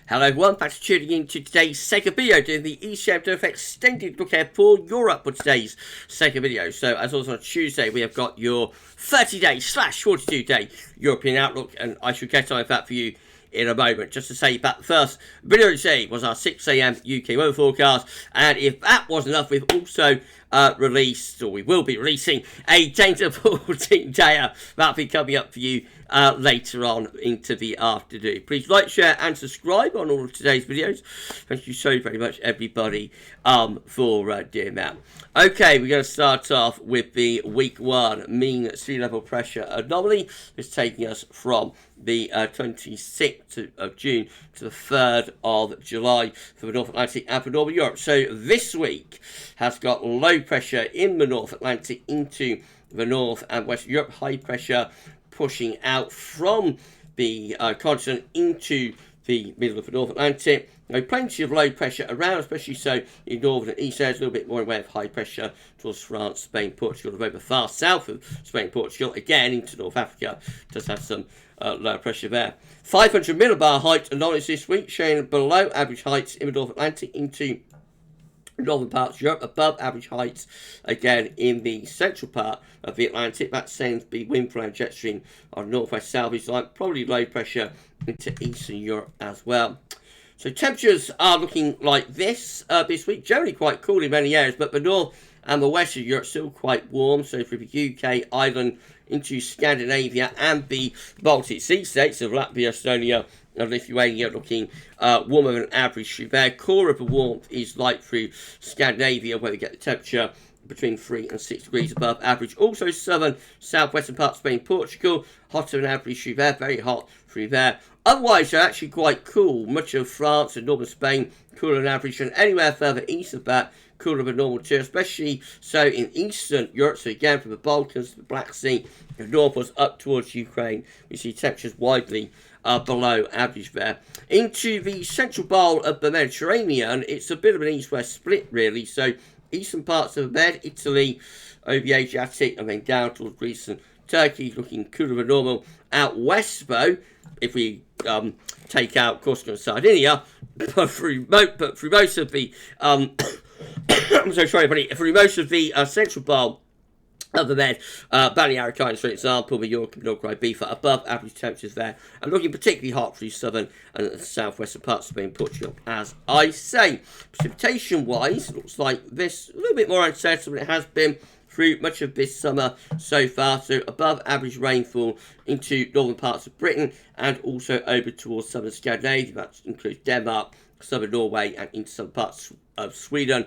Hello everyone, thanks for tuning in to today's second video, doing the ECM extended look ahead for Europe for today's second video. So as always on Tuesday, we have got your 30-day / 42-day European outlook, and I shall get on with that for you in a moment. Just to say that the first video today was our 6 AM UK weather forecast, and if that wasn't enough, we've also released, or we will be releasing, a 10 to 14 dayer that'll be coming up for you later on into the afternoon. Please like, share and subscribe on all of today's videos. Thank you so very much everybody for doing that. Okay, we're going to start off with the week 1 mean sea level pressure anomaly. It's taking us from the 26th of June to the 3rd of July for the North Atlantic and for Northern Europe. So this week has got low pressure in the North Atlantic into the North and Western Europe, high pressure pushing out from the continent into the middle of the North Atlantic. Now, plenty of low pressure around, especially so in northern and east areas, a little bit more in way of high pressure towards France, Spain, Portugal, and over far south of Spain, Portugal, again into North Africa. Does have some lower pressure there. 500 millibar height anomalies this week, showing below average heights in the North Atlantic into northern parts of Europe, above average heights again in the central part of the Atlantic. That seems to be wind flow and jet stream on northwest southeast line, probably low pressure into eastern Europe as well. So temperatures are looking like this week, generally quite cool in many areas, but the north and the west of Europe still quite warm. So for the UK, Ireland, into Scandinavia and the Baltic Sea states of Latvia, Estonia and Lithuania looking warmer than average through there. Core of the warmth is light through Scandinavia, where we get the temperature between 3 and 6 degrees above average. Also southern, southwestern parts of Spain, Portugal, hotter than average through there, very hot through there. Otherwise, they're actually quite cool. Much of France and northern Spain, cooler than average, and anywhere further east of that, cooler than normal too, especially so in Eastern Europe. So again, from the Balkans to the Black Sea, and northwards up towards Ukraine, we see temperatures widely below average there. Into the central bowl of the Mediterranean, it's a bit of an east-west split really. So eastern parts of the Med, Italy, over the Adriatic, and then down towards Greece and Turkey, looking cooler than normal. Out west though, if we take out Corsica and Sardinia, but through most of the I'm so sorry, buddy. For most of the central bowl of the Med, Balearic Islands, for example, the European North Ibiza, above average temperatures there, and looking particularly hot through southern and southwestern parts of Spain, Portugal, as I say. Precipitation-wise, looks like this, a little bit more unsettled than it has been through much of this summer so far. So above average rainfall into northern parts of Britain and also over towards southern Scandinavia. That includes Denmark, southern Norway and into some parts of Sweden.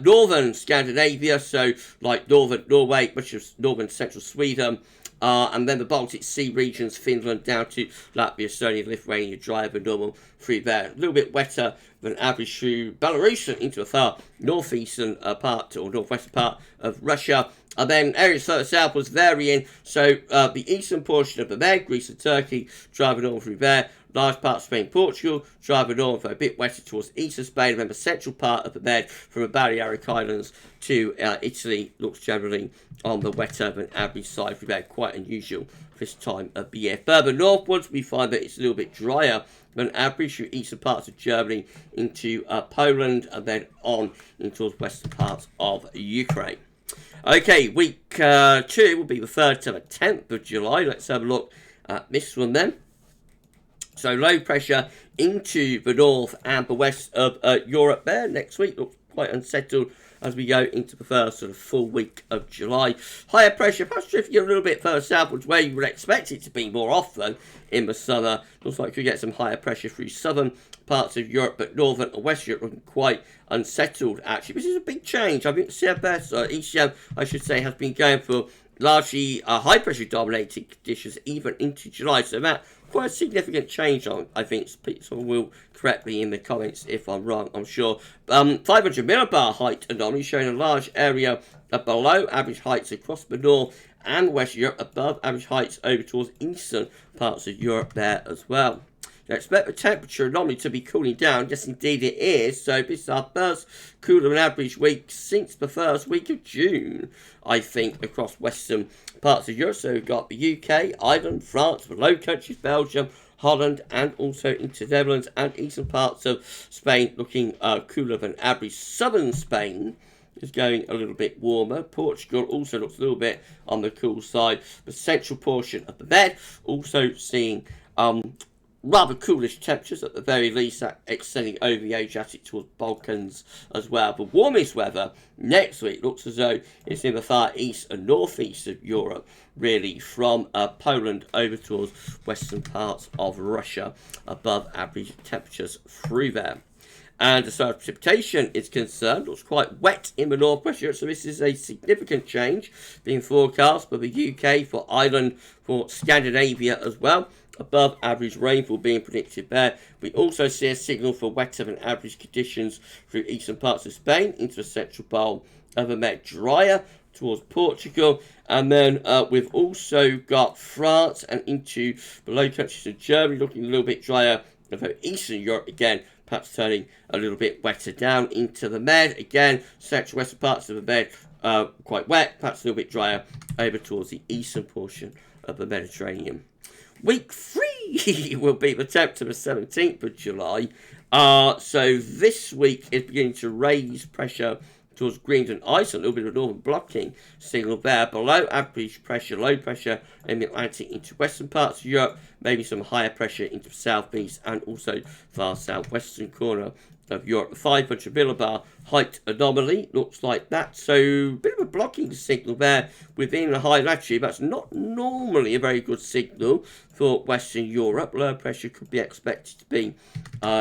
Northern Scandinavia, so like northern Norway, much of northern central Sweden, and then the Baltic Sea regions, Finland down to Latvia, Estonia, Lithuania, drier than normal through there. A little bit wetter than average through Belarus and into a far northeastern part or northwestern part of Russia. And then areas further south was varying, so the eastern portion of the Med, Greece and Turkey, driving on through there. Large part of Spain, Portugal, driving on for a bit wetter towards eastern Spain, and then the central part of the Med from the Balearic Islands to Italy looks generally on the wetter than average side through there. Quite unusual this time of the year. Further northwards, we find that it's a little bit drier than average through eastern parts of Germany into Poland, and then on into towards western parts of Ukraine. Okay, week 2 will be the 3rd to the 10th of July. Let's have a look at this one then. So low pressure into the north and the west of Europe there. Next week looks quite unsettled as we go into the first sort of full week of July. Higher pressure, perhaps drifting a little bit further southwards where you would expect it to be more often in the summer. Looks like we get some higher pressure through southern parts of Europe, but northern and west Europe looking quite unsettled actually, which is a big change. I think CFS, or ECM, I should say, has been going for largely high pressure dominated conditions even into July. So that quite a significant change on, I think. Someone will correct me in the comments if I'm wrong, I'm sure. 500 millibar height anomaly showing a large area of below average heights across the north and west Europe, above average heights over towards eastern parts of Europe there as well. Now, expect the temperature anomaly to be cooling down. Yes, indeed it is. So this is our first cooler than average week since the first week of June, I think, across western parts of Europe. So we've got the UK, Ireland, France, the Low Countries, Belgium, Holland and also into the Netherlands and eastern parts of Spain looking cooler than average. Southern Spain is going a little bit warmer. Portugal also looks a little bit on the cool side. The central portion of the bed also seeing rather coolish temperatures at the very least, extending over the Adriatic towards Balkans as well. The warmest weather next week looks as though it's in the far east and northeast of Europe, really from Poland over towards western parts of Russia, above average temperatures through there. And as far as precipitation is concerned, looks quite wet in the northwest Europe, so this is a significant change being forecast for the UK, for Ireland, for Scandinavia as well. Above average rainfall being predicted there. We also see a signal for wetter than average conditions through eastern parts of Spain into the central bowl of the Med, drier towards Portugal, and then we've also got France and into the Low Countries of Germany looking a little bit drier. Although Eastern Europe again perhaps turning a little bit wetter down into the Med. Again, central western parts of the Med quite wet, perhaps a little bit drier over towards the eastern portion of the Mediterranean. Week 3 will be the 10th to the 17th of July. So this week is beginning to raise pressure towards Greenland, Iceland, a little bit of northern blocking signal there. Below average pressure, low pressure in the Atlantic into western parts of Europe. Maybe some higher pressure into the southeast and also far southwestern corner of Europe. The 500 millibar height anomaly looks like that. So a bit of a blocking signal there within the high latitude. That's not normally a very good signal for Western Europe. Low pressure could be expected to be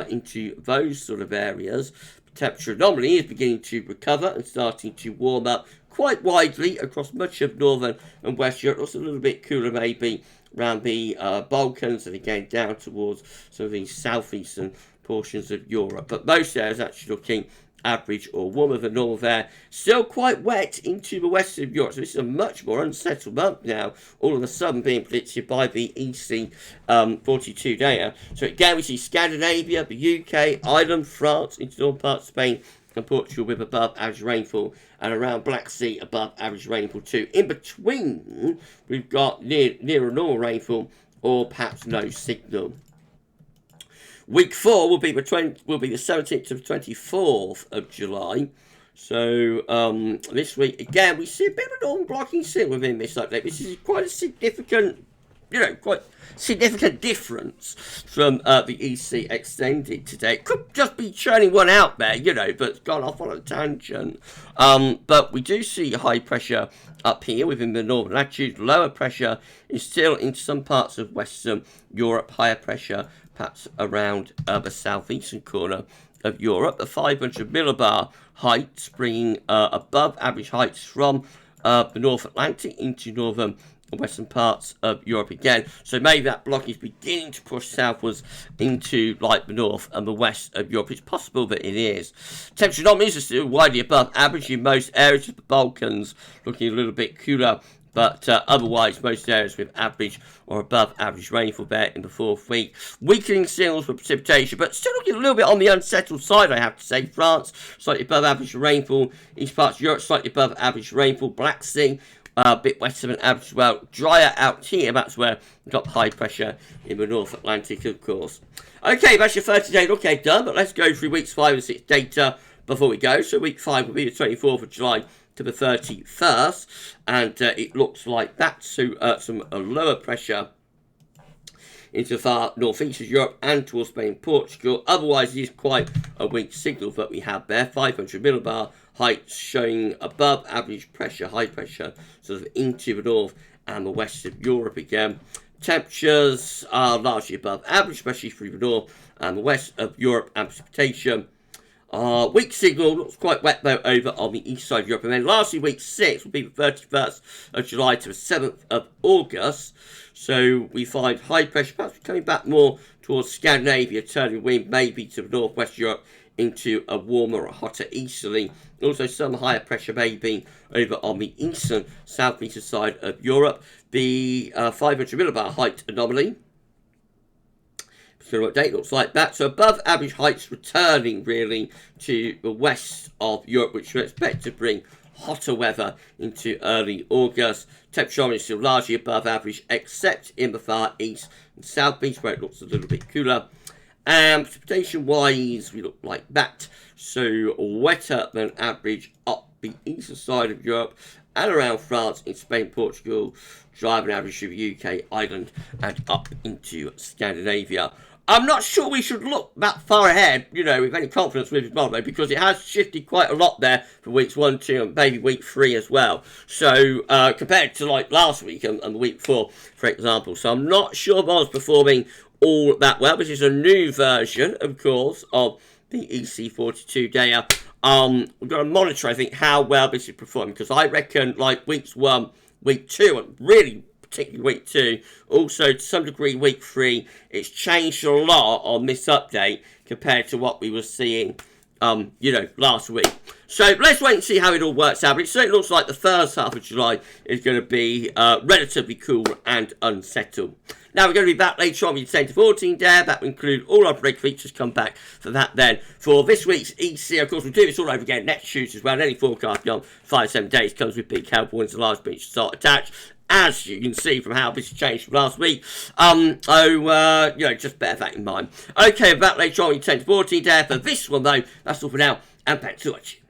into those sort of areas. Temperature anomaly is beginning to recover and starting to warm up quite widely across much of northern and west Europe. Also a little bit cooler maybe around the Balkans and again down towards some of these southeastern portions of Europe. But most areas actually looking average or warmer than normal there. Still quite wet into the west of Europe. So this is a much more unsettled month now. All of a sudden being predicted by the EC 42 data. So again we see Scandinavia, the UK, Ireland, France, into northern parts of Spain and Portugal with above average rainfall, and around Black Sea above average rainfall too. In between we've got near a normal rainfall or perhaps no signal. Week 4 will be the 17th to the 24th of July. So this week again we see a bit of a northern blocking signal within this update. This is quite a significant, quite significant difference from the EC extended today. It could just be churning one out there, but it's gone off on a tangent. But we do see high pressure up here within the northern latitude. Lower pressure is still in some parts of Western Europe. Higher pressure perhaps around the southeastern corner of Europe. The 500 millibar heights bringing above average heights from the North Atlantic into northern and western parts of Europe again. So maybe that block is beginning to push southwards into like the north and the west of Europe. It's possible that it is. Temperature anomalies are still widely above average in most areas of the Balkans, looking a little bit cooler. But otherwise, most areas with average or above average rainfall there in the 4th week. Weakening signals for precipitation, but still looking a little bit on the unsettled side, I have to say. France, slightly above average rainfall. East parts of Europe, slightly above average rainfall. Black Sea, a bit wetter than average as well. Drier out here, that's where we've got high pressure in the North Atlantic, of course. Okay, that's your 30-day look ahead done, but let's go through weeks 5 and 6 data before we go. So week 5 will be the 24th of July to the 31st, and it looks like that. So some lower pressure into the far northeast of Europe and towards Spain and Portugal. Otherwise, it is quite a weak signal that we have there. 500 millibar heights showing above average pressure, high pressure, sort of into the north and the west of Europe again. Temperatures are largely above average, especially through the north and the west of Europe, and precipitation week signal looks quite wet though over on the east side of Europe. And then lastly, week 6 will be the 31st of July to the 7th of August. So we find high pressure perhaps coming back more towards Scandinavia, turning wind maybe to northwest Europe into a warmer or hotter easterly. Also some higher pressure maybe over on the eastern southeastern side of Europe. The 500 millibar height anomaly update looks like that. So above average heights returning really to the west of Europe, which we expect to bring hotter weather into early August. Temperature is still largely above average, except in the far east and southeast, where it looks a little bit cooler. And precipitation-wise, we look like that. So wetter than average up the eastern side of Europe and around France, in Spain, Portugal, driving average through the UK, Ireland, and up into Scandinavia. I'm not sure we should look that far ahead, with any confidence with this model, because it has shifted quite a lot there for weeks 1, 2, and maybe week 3 as well. So, compared to like last week and the week before, for example. So I'm not sure models performing all that well. This is a new version, of course, of the EC42 data. We've got to monitor, I think, how well this is performing, because I reckon like weeks 1, week 2, and really particularly week 2, also to some degree week 3, it's changed a lot on this update compared to what we were seeing, last week. So let's wait and see how it all works out. But it certainly looks like the first half of July is going to be relatively cool and unsettled. Now we're going to be back later on with 10 to 14 there. That will include all our break features. Come back for that then. For this week's EC, of course, we'll do this all over again next Tuesday as well. Any forecast beyond 5-7 days comes with big help warnings and large breach start attached. As you can see from how this has changed from last week. Just bear that in mind. Okay, back later on with 10 to 14 there. For this one though, that's all for now. And back to it.